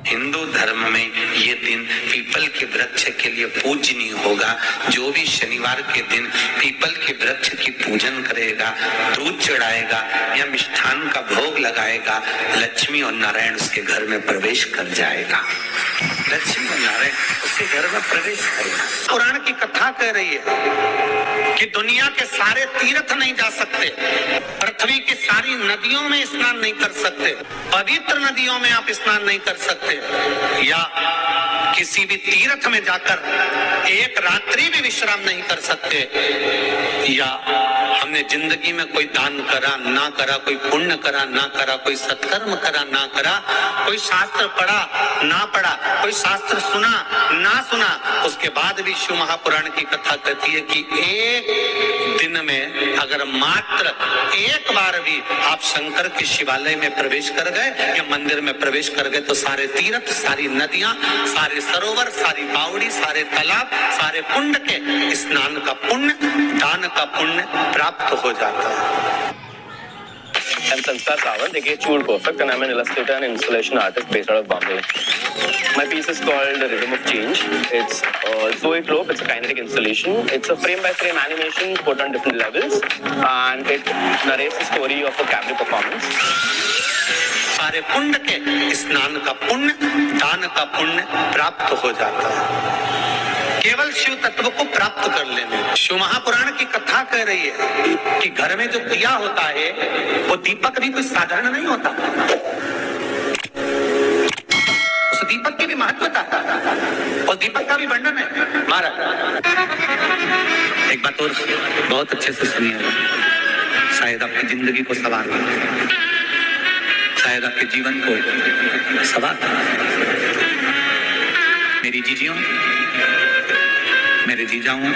हिंदू धर्म में ये दिन पीपल के वृक्ष के लिए पूजनीय होगा। जो भी शनिवार के दिन पीपल के वृक्ष की पूजन करेगा, दूध चढ़ाएगा या मिष्ठान का भोग लगाएगा, लक्ष्मी और नारायण उसके घर में प्रवेश कर जाएगा। लक्ष्मी और नारायण उसके घर में प्रवेश करेगा। पुराण की कथा कह रही है कि दुनिया के सारे तीर्थ नहीं जा सकते, पृथ्वी की सारी नदियों में स्नान नहीं कर सकते, पवित्र नदियों में आप स्नान नहीं कर सकते, या किसी भी तीर्थ में जाकर एक रात्रि भी विश्राम नहीं कर सकते, या हमने जिंदगी में कोई दान करा ना करा, कोई पुण्य करा ना करा, कोई सत्कर्म करा ना करा, कोई शास्त्र पढ़ा ना पढ़ा, कोई शास्त्र सुना ना सुना, उसके बाद भी शिव महापुराण की कथा कहती है कि एक दिन में अगर मात्र एक बार भी आप शंकर के शिवालय में प्रवेश कर गए या मंदिर में प्रवेश कर गए तो सारे तीर्थ, सारी नदियां, सारे सरोवर, सारी बावड़ी, सारे तालाब, सारे कुंड के स्नान का पुण्य, दान का पुण्य प्राप्त हो जाता है। I'm Sanskar Sawant, aka Chool Perfect, and I'm an illustrator and installation artist based out of Bombay. My piece is called The Rhythm of Change. It's Zoe Globe. It's a kinetic installation. It's a frame-by-frame animation put on different levels, and it narrates the story of a cabaret performance. सारे पुण्य के स्नान का पुण्य, दान का पुण्य प्राप्त हो जाता है केवल शिव तत्व को प्राप्त कर लेने। शिव महापुराण की कथा कह रही है कि घर में जो दिया होता है वो दीपक भी कोई साधारण नहीं होता, उस दीपक की भी महत्वता है और दीपक का भी वर्णन है। महाराज एक बात और बहुत अच्छे से सुनिए, शायद आपकी जिंदगी को सवार हो, शायद आपके जीवन को सवार। मेरी जीजियों, मेरे जीजाओं,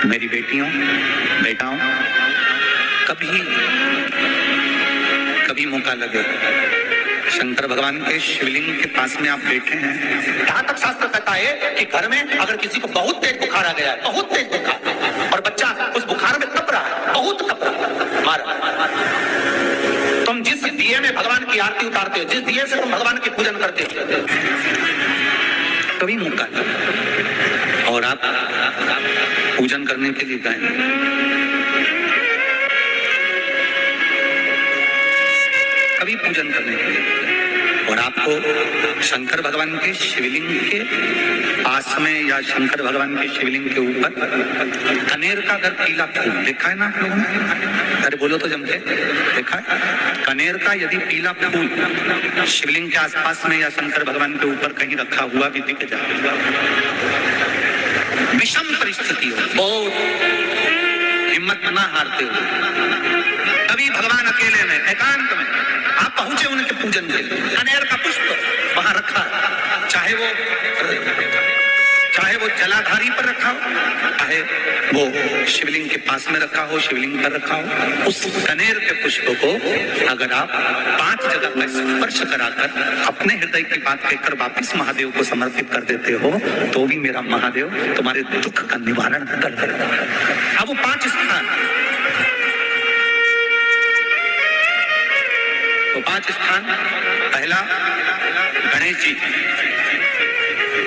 मेरी बेटियों, बेटाओं, कभी मौका लगे शंकर भगवान के शिवलिंग के पास में आप बैठे हैं। यहाँ तक शास्त्र कहता है कि घर में अगर किसी को बहुत तेज बुखार आ गया है, बहुत तेज बुखार, और बच्चा उस बुखार में तप रहा है, बहुत तप रहा है, मारा, तुम जिस दिए में भगवान की आरती उतारते हो, जिस दिए से तुम भगवान की पूजन करते हो, कभी मौका और आप पूजन करने के लिए गए, कभी पूजन करने के लिए, और आपको शंकर भगवान के शिवलिंग के पास में या शंकर भगवान के शिवलिंग के ऊपर कनेर का अगर पीला फूल देखा है ना आप लोगों ने, अरे बोलो तो जमते, देखा है? कनेर का यदि पीला फूल शिवलिंग के आसपास में या शंकर भगवान के ऊपर कहीं रखा हुआ भी दिख जाए, विषम परिस्थिति हो, बहुत हिम्मत ना हारते हो, तभी भगवान अकेले में एकांत में आप पहुंचे उनके पूजन के लिए। कनेर का पुष्प वहां रखा है, चाहे वो जलाधारी पर रखा हो, चाहे वो शिवलिंग के पास में रखा हो, शिवलिंग पर रखा हो, उस कनेर के पुष्प को अगर आप 5 जगह पर स्पर्श कराकर अपने हृदय की बात कहकर वापिस महादेव को समर्पित कर देते हो तो भी मेरा महादेव तुम्हारे दुख का निवारण कर देगा। अब वो 5 स्थान, तो 5 स्थान, पहला गणेश जी,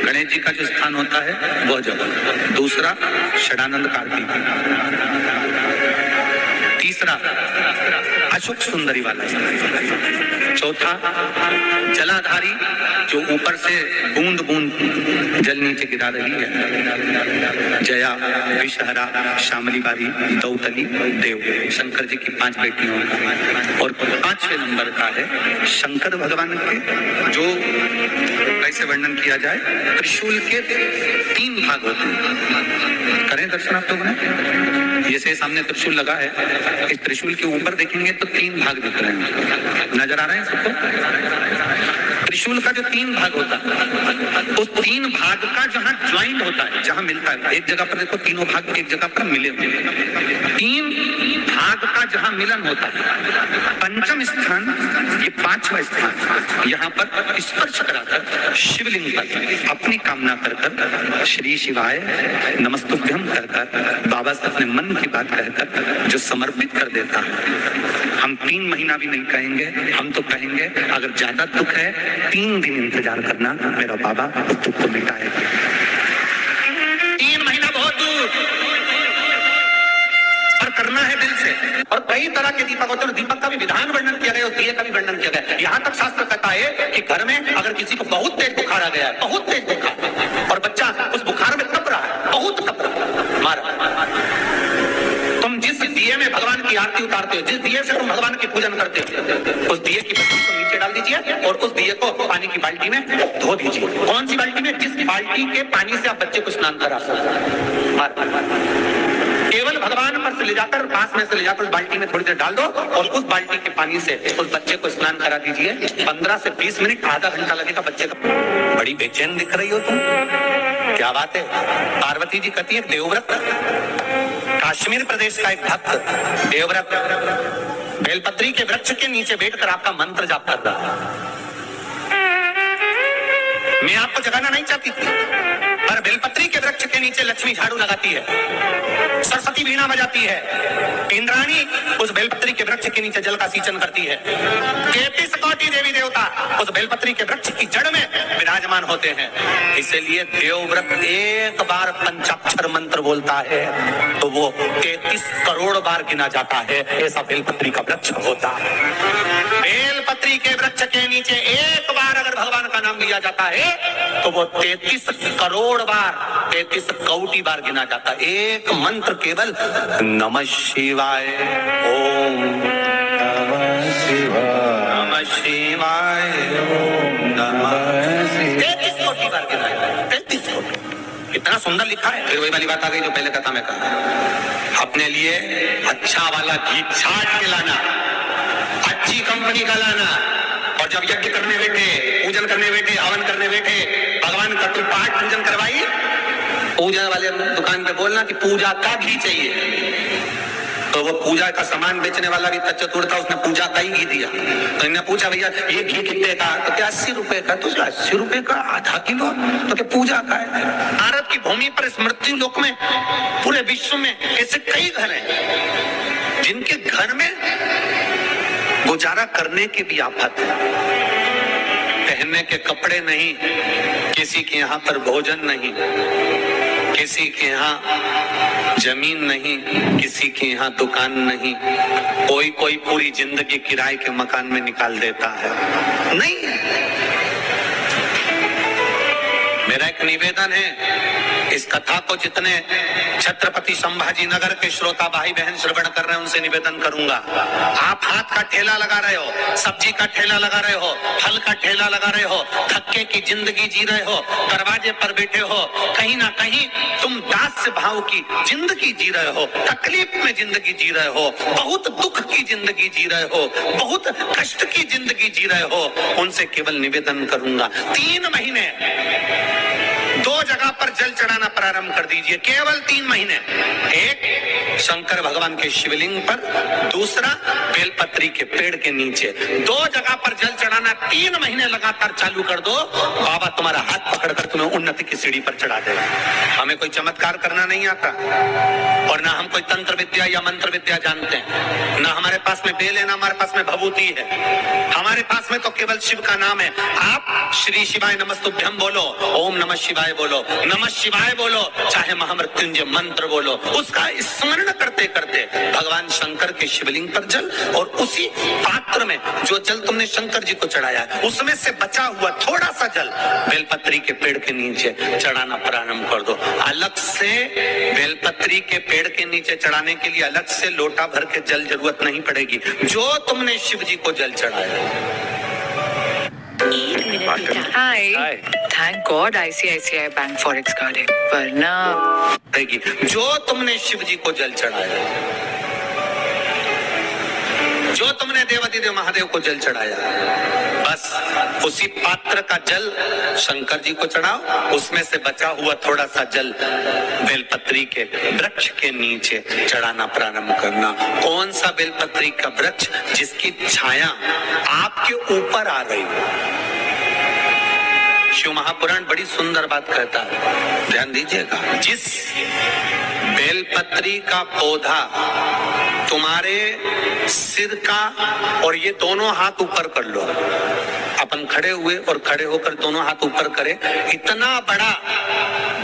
गणेश जी का जो स्थान होता है वह जगह, दूसरा षडानंद कार्तिक, तीसरा अशोक सुंदरी वाला, चौथा जलाधारी जो ऊपर से बूंद बूंद जल नीचे गिरा रही है, जया, विषहरा, शामली बारी, दौतली, देव, शंकर जी की 5 बेटियों, और 5वें नंबर का है शंकर भगवान के, जो कैसे वर्णन किया जाए, त्रिशूल के 3 भाग होते हैं। करें दर्शन आप लोगों ने, जैसे सामने त्रिशूल लगा है, इस त्रिशूल के ऊपर देखेंगे तो 3 भाग दिख रहे हैं, नजर आ रहे हैं सबको? त्रिशूल का जो 3 भाग होता है, उस 3 भाग का जहां ज्वाइंट होता है, जहां मिलता है, एक जगह पर देखो तीनों भाग एक जगह पर मिले हुए, 3 भाग का जहां मिलन होता है, पंचम स्थान, ये पांचवा स्थान, यहाँ पर स्पर्श कराकर शिवलिंग पर अपनी कामना कर कर श्री शिवाय नमस्तुभ्यम कर कर बाबा से अपने मन की बात कहकर जो समर्पित कर देता है, हम 3 महीना भी नहीं कहेंगे, हम तो कहेंगे अगर ज्यादा दुख है 3 दिन इंतजार करना, मेरा बाबा उस दुख को मिटाएगा। 3 महीना बहुत दूर, और करना है दिल से। और कई तरह के दीपक होते हैं, दीपक का भी विधान वर्णन किया गया, उस दिए का भी वर्णन किया गया। यहाँ तक शास्त्र कहता है कि घर में अगर किसी को बहुत तेज बुखार आ गया है, बहुत तेज बुखार, और बच्चा उस बुखार में कप रहा है, बहुत कप रहा है, मारा, तुम जिस दिए में भगवान की आरती उतारते हो, जिस दिए से तुम भगवान की पूजन करते हो, उस दिए की बत्ती को नीचे डाल दीजिए और उस दिए को पानी की बाल्टी में धो दीजिए। कौन सी बाल्टी में? जिस बाल्टी के पानी से आप बच्चे को स्नान करा सकते, केवल भगवान पर से ले जाकर, पास में से ले जाकर उस बाल्टी में थोड़ी देर डाल दो और उस बाल्टी के पानी से उस बच्चे को स्नान करा दीजिए। 15 से 20 मिनट, आधा घंटा लगेगा बच्चे का। बड़ी बेचैन दिख रही हो तुम, क्या बात है? पार्वती जी कहती है देवव्रत, कश्मीर प्रदेश का एक भक्त देवव्रत बेलपत्री के वृक्ष के नीचे बैठकर आपका मंत्र जाप कर रहा है। मैं आपको जगाना नहीं चाहती थी, पर बेलपत्री के वृक्ष के नीचे लक्ष्मी झाड़ू लगाती है, सरस्वती वीणा बजाती है, इंद्राणी उस बेलपत्री के वृक्ष के नीचे जल का सिंचन करती है, 33 कोटि देवी देवता उस बेलपत्री के वृक्ष की जड़ में विराजमान होते हैं। इसलिए देवव्रत एक बार पंचाक्षर मंत्र बोलता है तो वो 33 करोड़ बार गिना जाता है, ऐसा बेलपत्री का वृक्ष होता है। बेलपत्री के वृक्ष के नीचे एक बार अगर भगवान का नाम लिया जाता है तो वो 33 करोड़ बार, 33 कोटि बार गिना जाता है। एक मंत्र केवल नमः शिवाय, ओम नमः शिवाय, नमः शिवाय, ओम नमः शिवाय, 33 कोटि बार गिना जाता है, 33 कोटि। इतना सुंदर लिखा है। फिर वही वाली बात आ गई जो पहले कथा में कहा, अपने लिए अच्छा वाला घी छाट के लाना, अच्छी कंपनी का लाना, और जब यज्ञ करने बैठे, पूजन करने बैठे, हवन करने बैठे, भगवान का कोई पाठ पूजन करवाई, पूजा वाले दुकान पे बोलना कि पूजा का घी चाहिए, तो वो पूजा का सामान बेचने वाला भी चतुर था, उसने पूजा का ही घी दिया। तो इन्हें पूछा भैया ये घी कितने का? तो क्या 80 रुपए का? तो 80 रुपए का आधा किलो? तो क्या पूजा का है? भारत की भूमि पर इस मृत्यु लोक में पूरे विश्व में ऐसे कई घर हैं जिनके घर में गुजारा करने की भी आफत है, पहनने के कपड़े नहीं, किसी के यहाँ पर भोजन नहीं, किसी के यहाँ जमीन नहीं, किसी के यहाँ दुकान नहीं, कोई पूरी जिंदगी किराए के मकान में निकाल देता है। नहीं, मेरा एक निवेदन है, इस कथा को जितने छत्रपति संभाजी नगर के श्रोता भाई बहन श्रवण कर रहे हैं उनसे निवेदन करूंगा, आप हाथ का ठेला लगा रहे हो, सब्जी का ठेला लगा रहे हो, फल का ठेला लगा रहे हो, धक्के की जिंदगी जी रहे हो, दरवाजे पर बैठे हो, कहीं ना कहीं तुम दास भाव की जिंदगी जी रहे हो, तकलीफ में जिंदगी जी रहे हो, बहुत दुख की जिंदगी जी रहे हो, बहुत कष्ट की जिंदगी जी रहे हो, उनसे केवल निवेदन करूंगा 3 महीने 2 जगह पर जल चढ़ाना प्रारंभ कर दीजिए, केवल 3 महीने। एक शंकर भगवान के शिवलिंग पर, दूसरा बेलपत्री के पेड़ के नीचे, 2 जगह पर जल चढ़ाना 3 महीने लगातार चालू कर दो, बाबा तुम्हारा हाथ पकड़कर तुम्हें उन्नति की सीढ़ी पर चढ़ा देगा। हमें कोई चमत्कार करना नहीं आता और ना हम कोई तंत्र विद्या या मंत्र विद्या जानते हैं, ना हमारे पास में बेल है, ना हमारे पास में भभूति है, हमारे पास में तो केवल शिव का नाम है। आप श्री शिवाय नमस्तुभ्यम बोलो, ओम नमः शिवाय बोलो, नमः शिवाय बोलो, चाहे महामृत्युंजय मंत्र बोलो, उसका स्मरण करते करते भगवान शंकर के शिवलिंग पर जल, और उसी पात्र में जो जल तुमने शंकर जी को चढ़ाया उसमें से बचा हुआ थोड़ा सा जल बेलपत्री के पेड़ के नीचे चढ़ाना प्रारंभ कर दो। अलग से बेलपत्री के पेड़ के नीचे चढ़ाने के लिए अलग से लोटा भर के जल जरूरत नहीं पड़ेगी, जो तुमने शिव जी को जल चढ़ाया। Hi. Thank God ICICI Bank Forex card है, वरना जो तुमने शिव जी को जल चढ़ाया, जो तुमने देवादिदेव महादेव को जल चढ़ाया, बस बस उसी पात्र का जल शंकर जी को चढ़ाओ, उसमें से बचा हुआ थोड़ा सा जल बेलपत्री के वृक्ष के नीचे चढ़ाना प्रारंभ करना। कौन सा बेलपत्री का वृक्ष? जिसकी छाया आपके ऊपर आ रही हो। शिव महापुराण बड़ी सुंदर बात कहता है, ध्यान दीजिएगा। जिस बेलपत्री का पौधा तुम्हारे सिर का, और ये दोनों हाथ ऊपर कर लो, अपन खड़े हुए और खड़े होकर दोनों हाथ ऊपर करें, इतना बड़ा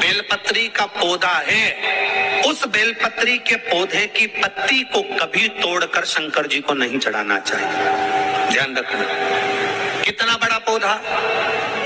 बेलपत्री का पौधा है, उस बेलपत्री के पौधे की पत्ती को कभी तोड़कर शंकर जी को नहीं चढ़ाना चाहिए। ध्यान रखना। कितना बड़ा पौधा,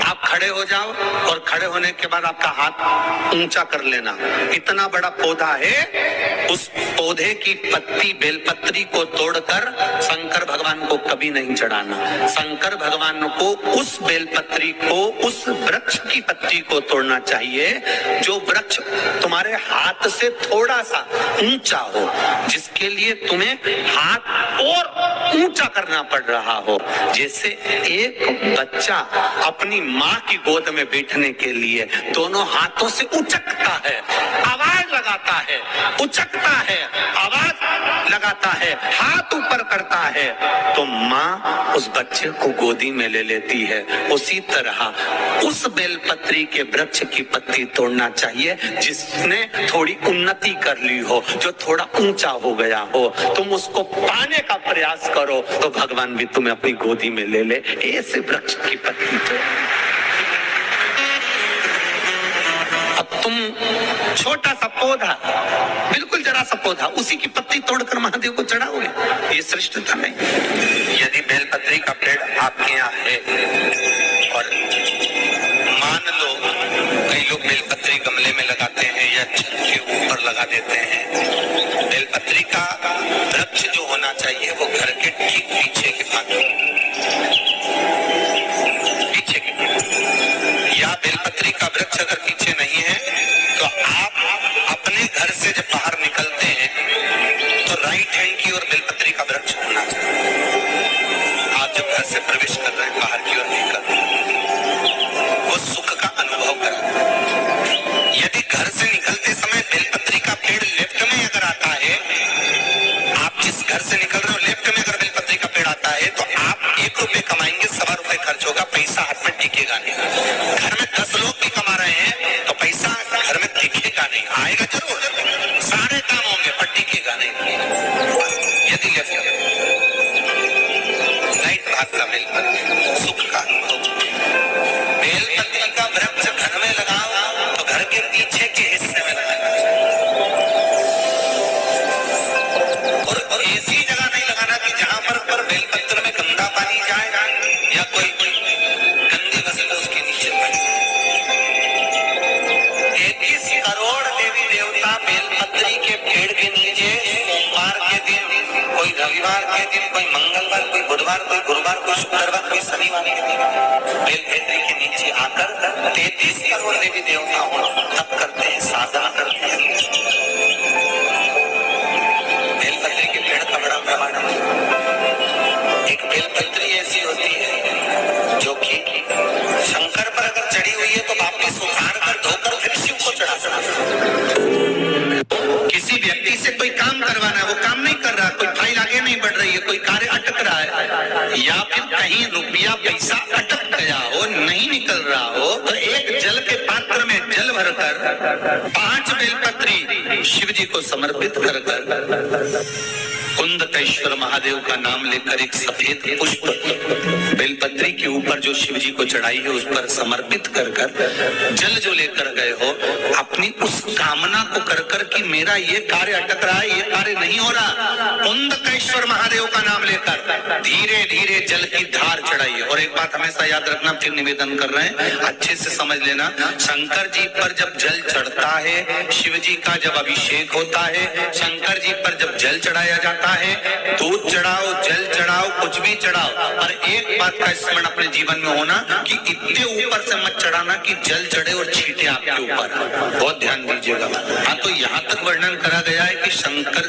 आप खड़े हो जाओ और खड़े होने के बाद आपका हाथ ऊंचा कर लेना। इतना बड़ा पौधा है, उस पौधे की पत्ती बेलपत्री को तोड़कर शंकर भगवान को कभी नहीं चढ़ाना। शंकर भगवान को उस बेलपत्री को, उस वृक्ष की पत्ती को तोड़ना चाहिए जो वृक्ष तुम्हारे हाथ से थोड़ा सा ऊंचा हो, जिसके लिए तुम्हें हाथ और ऊंचा करना पड़ रहा हो। जैसे एक बच्चा अपनी माँ की गोद में बैठने के लिए दोनों हाथों से उचकता है, आवाज लगाता है, उचकता है, आवाज लगाता है, हाथ ऊपर करता है, तो माँ उस बच्चे को गोदी में ले लेती है। उसी तरह उस बेलपत्री के वृक्ष की पत्ती तोड़ना चाहिए जिसने थोड़ी उन्नति कर ली हो, जो थोड़ा ऊंचा हो गया हो। तुम उसको पाने का प्रयास करो तो भगवान भी तुम्हें अपनी गोदी में ले ले। ऐसे वृक्ष की पत्ती तोड़। अब तुम छोटा सा पौधा, बिल्कुल जरा सा पौधा, उसी की पत्ती तोड़कर महादेव को चढ़ाओगे, ये श्रेष्ठता नहीं। यदि बेलपत्री का पेड़ आपके यहाँ है और मान लो कई लोग बेलपत्री गमले में लगाते हैं या छत के ऊपर लगा देते हैं, बेलपत्री का वृक्ष जो होना चाहिए वो घर के ठीक पीछे के भाग पीछे के, या बेलपत्री का वृक्ष अगर पीछे नहीं है तो आप अपने घर से जब बाहर निकलते हैं तो राइट हैंड की ओर बेलपत्री का वृक्ष होना चाहिए। आप जब घर से प्रवेश कर रहे हैं, बाहर की ओर निकल, वो सुख का अनुभव कराता है। यदि घर से निकलते समय बेलपत्री का पेड़ लेफ्ट में अगर आता है, आप जिस घर से निकल रहे हो लेफ्ट में अगर बेलपत्री का पेड़ आता है तो आप 1 रुपए कमाएंगे, 1.25 रुपए खर्च होगा, पैसा हाथ में टिकेगा नहीं। घर में 10 लोग भी कमा रहे हैं तो पैसा घर में टिकेगा नहीं, आएगा जरूर, सारे काम होंगे पर टिकेगा नहीं। यदि लेफ्ट राइट भाग का बेलपत्री सुख का अनुभव। बेलपत्री का वृक्ष घर में लगाओ तो घर के पीछे के हिस्से में लगाना, और ऐसी जगह नहीं लगाना कि जहां पर बेलपत्र में गंदा पानी जाए या कोई गंदी वस्तु उसके नीचे पड़े। 33 करोड़ देवी देवता बेलपत्री के पेड़ के नीचे सोमवार के दिन, कोई रविवार के दिन, कोई मंगलवार, कोई बुधवार, कोई गुरुवार, कोई शुक्रवार, कोई शनिवार के दिन बेलपत्री के नीचे आकर 33 करोड़ देवी देवता तप करते हैं, साधना करते हैं। बेलपत्री के पेड़ का बड़ा प्रमाण है। एक बेलपत्री ऐसी होती है जो कि शंकर पर अगर चढ़ी हुई है तो वापस उतार कर धोकर फिर शिव को चढ़ा सकते। किसी व्यक्ति से कोई काम करवाना है, वो काम नहीं कर रहा, कोई फाइल आगे नहीं बढ़ रही है, कोई कार्य अटक रहा है, या फिर कहीं रुपया पैसा अटक गया हो, नहीं निकल रहा हो, तो एक जल के पात्र में जल भरकर 5 बेलपत्री शिव जी को समर्पित कर कुंदकेश्वर महादेव का नाम लेकर एक सफेद पुष्प बेलपत्री के ऊपर जो शिव जी को चढ़ाई है उस पर समर्पित कर जल जो लेकर गए हो, अपनी उस कामना को कर कि मेरा ये कार्य अटक रहा है, ये कार्य नहीं हो रहा, कुंदकेश्वर महादेव का नाम लेकर धीरे धीरे जल की धार चढ़ाइए। और एक बात हमेशा याद रखना, फिर निवेदन कर रहे हैं, अच्छे से समझ लेना, शंकर जी पर जब जल चढ़ता है, शिव जी का जब अभिषेक होता है, शंकर जी पर जब जल चढ़ाया जाता है, दूध चढ़ाओ, जल चढ़ाओ, कुछ भी चढ़ाओ, पर एक बात का स्मरण अपने जीवन में होना कि इतने ऊपर से मत चढ़ाना कि जल चढ़े और छींटे आपके ऊपर। बहुत ध्यान दीजिएगा। हाँ, तो यहाँ तक वर्णन करा गया है कि शंकर